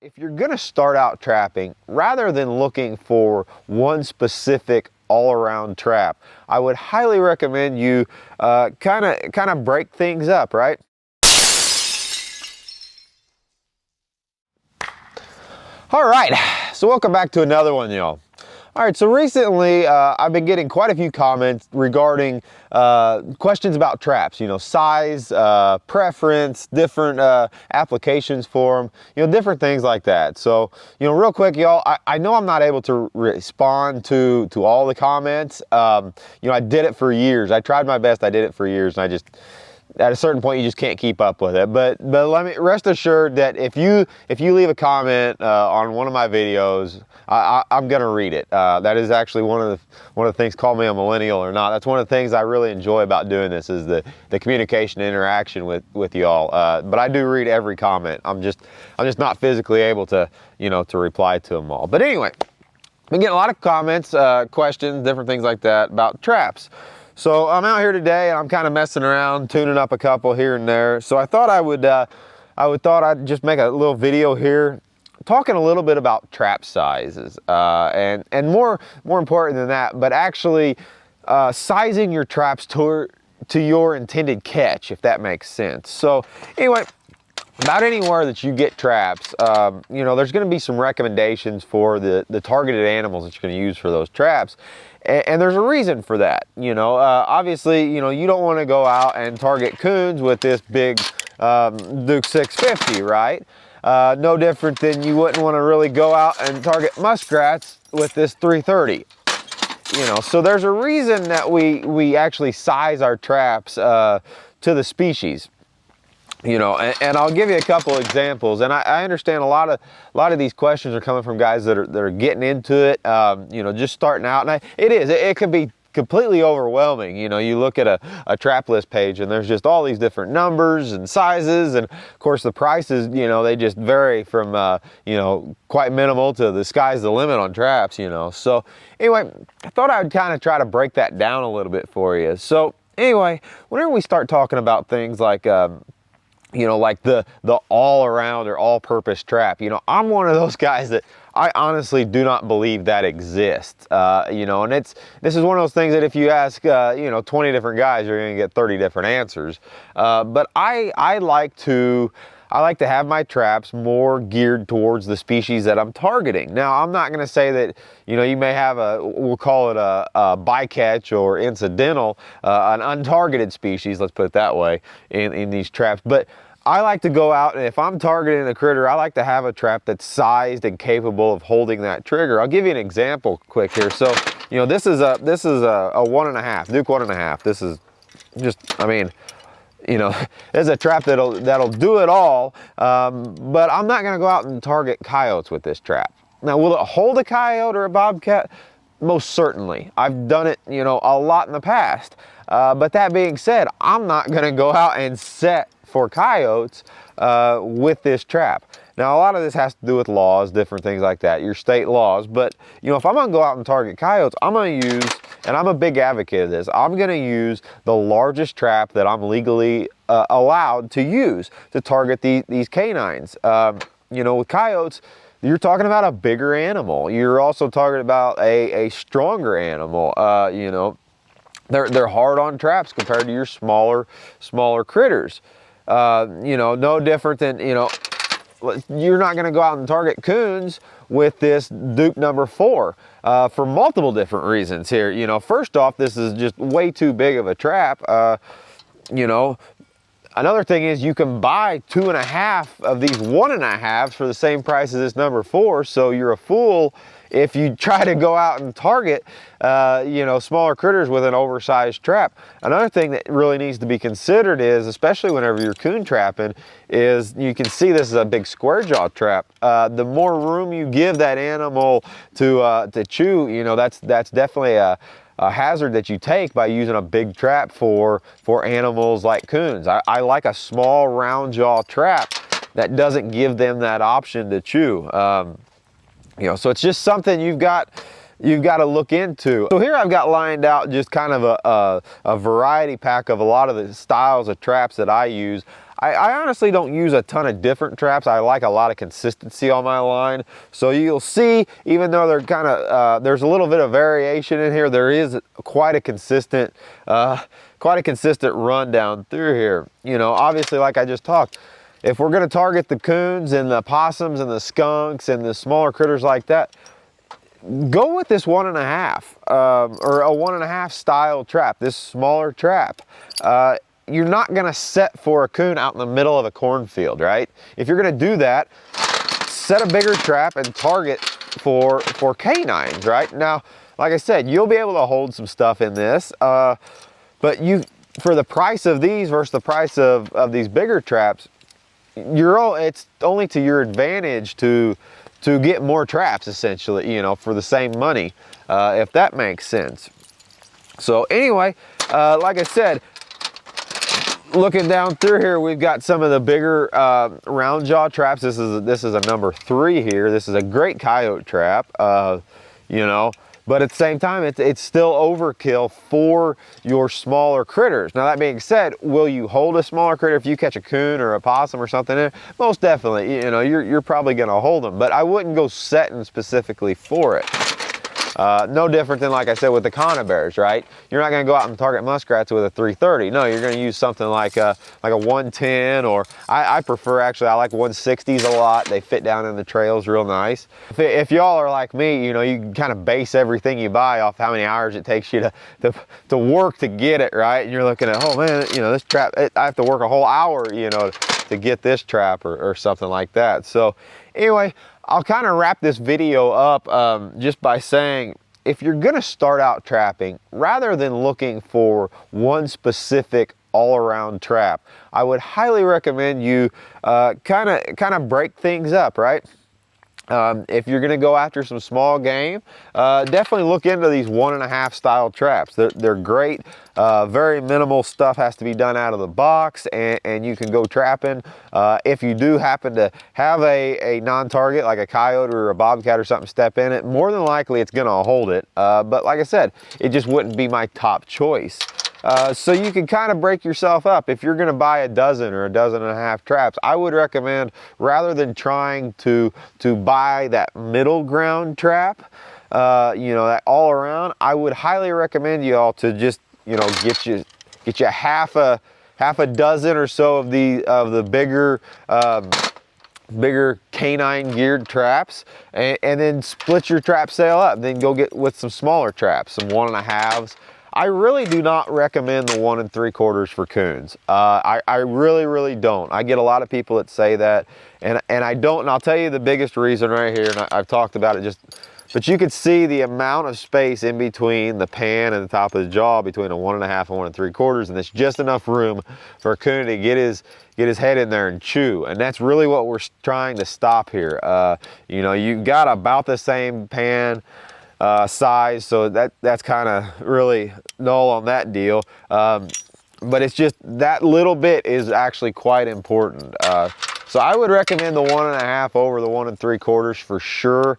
If you're going to start out trapping, rather than looking for one specific all-around trap, I would highly recommend you kind of break things up, right? All right, so welcome back to another one, y'all. All right, so recently I've been getting quite a few comments regarding questions about traps, you know, size, preference, different applications for them, you know, different things like that. So, you know, real quick, y'all, I know I'm not able to respond to all the comments. You know, I did it for years. I tried my best. I did it for years, and I just, at a certain point, you just can't keep up with it. But let me rest assured that if you leave a comment on one of my videos, I'm gonna read it. That is actually one of the things. Call me a millennial or not. That's one of the things I really enjoy about doing this, is the communication interaction with y'all. But I do read every comment. I'm just not physically able to, you know, to reply to them all. But anyway, I've been getting a lot of comments, questions, different things like that about traps. So I'm out here today and I'm kind of messing around, tuning up a couple here and there. So I thought I'd just make a little video here talking a little bit about trap sizes, and more important than that, but actually sizing your traps to your intended catch, if that makes sense. So anyway, about anywhere that you get traps, you know, there's going to be some recommendations for the targeted animals that you're going to use for those traps. And there's a reason for that. You know, obviously, you know, you don't want to go out and target coons with this big Duke 650, right? No different than you wouldn't want to really go out and target muskrats with this 330. You know, so there's a reason that we actually size our traps to the species. You know, and I'll give you a couple examples. And I understand a lot of these questions are coming from guys that are getting into it, you know, just starting out. And it can be completely overwhelming. You know, you look at a trap list page and there's just all these different numbers and sizes, and of course the prices, you know, they just vary from you know, quite minimal to the sky's the limit on traps, you know. So anyway, I thought I would kind of try to break that down a little bit for you. So anyway, whenever we start talking about things like you know, like the all-around or all-purpose trap, you know, I'm one of those guys that I honestly do not believe that exists. You know, and this is one of those things that if you ask, you know, 20 different guys, you're going to get 30 different answers. But I like to have my traps more geared towards the species that I'm targeting. Now, I'm not going to say that, you know, you may have we'll call it a bycatch or incidental, an untargeted species, let's put it that way, in these traps. But I like to go out, and if I'm targeting a critter, I like to have a trap that's sized and capable of holding that trigger. I'll give you an example quick here. So, you know, this is a 1.5, Duke 1.5. This is just, I mean, you know, there's a trap that'll do it all, but I'm not going to go out and target coyotes with this trap. Now, will it hold a coyote or a bobcat? Most certainly. I've done it, you know, a lot in the past. But that being said, I'm not going to go out and set for coyotes with this trap. Now, a lot of this has to do with laws, different things like that, your state laws. But, you know, if I'm going to go out and target coyotes, I'm going to use, and I'm a big advocate of this, I'm going to use the largest trap that I'm legally allowed to use to target these canines. You know, with coyotes, you're talking about a bigger animal. You're also talking about a stronger animal. You know, they're hard on traps compared to your smaller critters. You know, no different than, you know, you're not going to go out and target coons with this Duke number 4 for multiple different reasons here. You know, first off, this is just way too big of a trap. You know, another thing is you can buy 2.5 of these 1.5s for the same price as this number 4. So you're a fool if you try to go out and target, you know, smaller critters with an oversized trap. Another thing that really needs to be considered is, especially whenever you're coon trapping, is you can see this is a big square jaw trap. The more room you give that animal to chew, you know, that's definitely a hazard that you take by using a big trap for animals like coons. I like a small round jaw trap that doesn't give them that option to chew. You know, so it's just something you've got to look into. So here I've got lined out just kind of a variety pack of a lot of the styles of traps that I use. I honestly don't use a ton of different traps. I like a lot of consistency on my line. So you'll see, even though they're kind of, there's a little bit of variation in here, there is quite a consistent run down through here. You know, obviously, like I just talked, if we're gonna target the coons and the possums and the skunks and the smaller critters like that, go with this 1.5 or a 1.5 style trap, this smaller trap. You're not gonna set for a coon out in the middle of a cornfield, right? If you're gonna do that, set a bigger trap and target for canines, right? Now, like I said, you'll be able to hold some stuff in this, but for the price of these versus the price of these bigger traps, it's only to your advantage to get more traps, essentially, you know, for the same money, if that makes sense. So anyway, like I said, looking down through here, we've got some of the bigger round jaw traps. This is a number 3 here. This is a great coyote trap, you know, but at the same time, it's still overkill for your smaller critters. Now that being said, will you hold a smaller critter if you catch a coon or a possum or something in it? Most definitely, you know, you're probably gonna hold them, but I wouldn't go setting specifically for it. No different than, like I said, with the conibears, right? You're not gonna go out and target muskrats with a 330. No, you're gonna use something like a 110, or I prefer, actually, I like 160s a lot. They fit down in the trails real nice. If y'all are like me, you know, you kind of base everything you buy off how many hours it takes you to work to get it, right? And you're looking at, oh man, you know, this trap, I have to work a whole hour, you know, to get this trap or something like that. So anyway, I'll kind of wrap this video up just by saying, if you're gonna start out trapping, rather than looking for one specific all-around trap, I would highly recommend you kind of break things up, right? If you're gonna go after some small game, definitely look into these 1.5 style traps. They're great. Very minimal stuff has to be done out of the box, and you can go trapping. If you do happen to have a non-target like a coyote or a bobcat or something step in it, more than likely it's gonna hold it. But like I said, it just wouldn't be my top choice. So you can kind of break yourself up. If you're gonna buy a dozen or a dozen and a half traps, I would recommend, rather than trying to buy that middle ground trap, you know, that all around, I would highly recommend you all to just, you know, get you half a dozen or so of the bigger canine geared traps, and then split your trap sale up. Then go get with some smaller traps, some 1.5s. I really do not recommend the 1 3/4 for coons. I really don't. I get a lot of people that say that, and I don't. And I'll tell you the biggest reason right here, and I've talked about it but you can see the amount of space in between the pan and the top of the jaw between a 1.5 and 1 3/4, and there's just enough room for a coon to get his head in there and chew. And that's really what we're trying to stop here. You know, you got about the same pan size, so that's kind of really null on that deal. But it's just that little bit is actually quite important. So I would recommend the 1.5 over the 1 3/4 for sure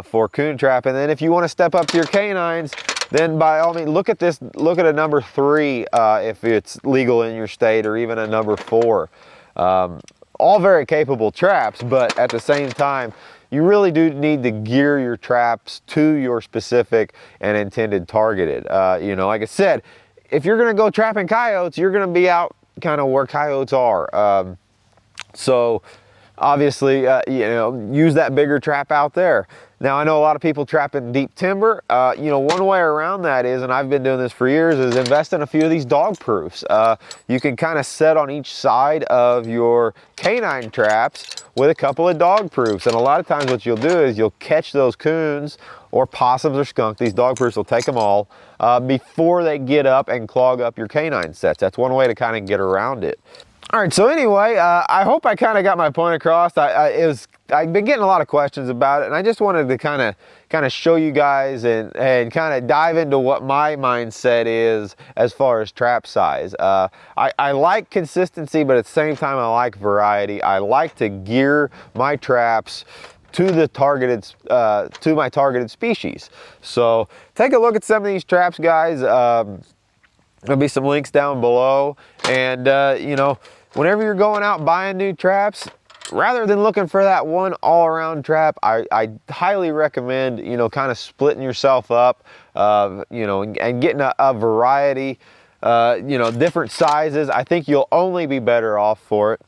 for coon trap. And then if you want to step up to your canines, then by all means, look at this. Look at a number 3 if it's legal in your state, or even a number 4. All very capable traps, but at the same time, you really do need to gear your traps to your specific and intended targeted. You know, like I said, if you're gonna go trapping coyotes, you're gonna be out kind of where coyotes are. So obviously, you know, use that bigger trap out there. Now, I know a lot of people trap in deep timber. You know, one way around that is, and I've been doing this for years, is invest in a few of these dog proofs. You can kind of set on each side of your canine traps with a couple of dog proofs. And a lot of times what you'll do is you'll catch those coons or possums or skunk. These dog proofs will take them all before they get up and clog up your canine sets. That's one way to kind of get around it. All right, so anyway, I hope I kind of got my point across. I've been getting a lot of questions about it, and I just wanted to kind of show you guys and kind of dive into what my mindset is as far as trap size. I like consistency, but at the same time, I like variety. I like to gear my traps to the targeted, to my targeted species. So take a look at some of these traps, guys. There'll be some links down below, and you know, whenever you're going out buying new traps, rather than looking for that one all-around trap, I highly recommend, you know, kind of splitting yourself up, you know, and getting a variety, you know, different sizes. I think you'll only be better off for it.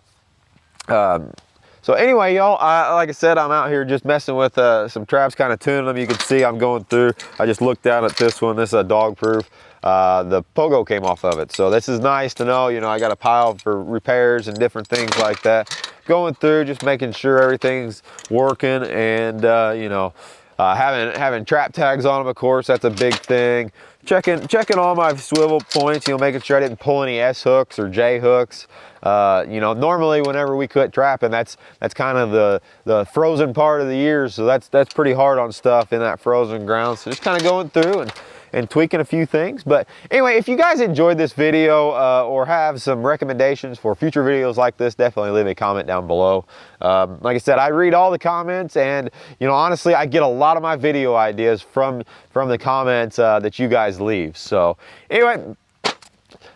So anyway, y'all, like I said, I'm out here just messing with some traps, kind of tuning them. You can see I'm going through. I just looked down at this one. This is a dog proof. The pogo came off of it. So this is nice to know, you know, I got a pile for repairs and different things like that. Going through, just making sure everything's working, and you know, having trap tags on them, of course, that's a big thing. Checking all my swivel points, you know, making sure I didn't pull any S hooks or J hooks. You know, normally whenever we quit trapping, that's kind of the frozen part of the year, so that's pretty hard on stuff in that frozen ground. So just kind of going through and tweaking a few things. But anyway, if you guys enjoyed this video or have some recommendations for future videos like this, definitely leave a comment down below. Like I said, I read all the comments, and you know, honestly, I get a lot of my video ideas from the comments that you guys leave. So anyway,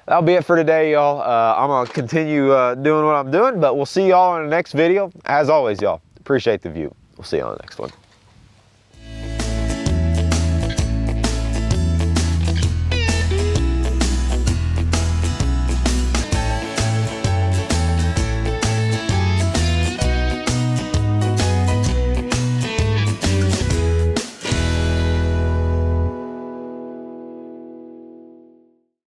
that'll be it for today, y'all. I'm gonna continue doing what I'm doing, but we'll see y'all in the next video. As always, y'all, appreciate the view. We'll see you on the next one.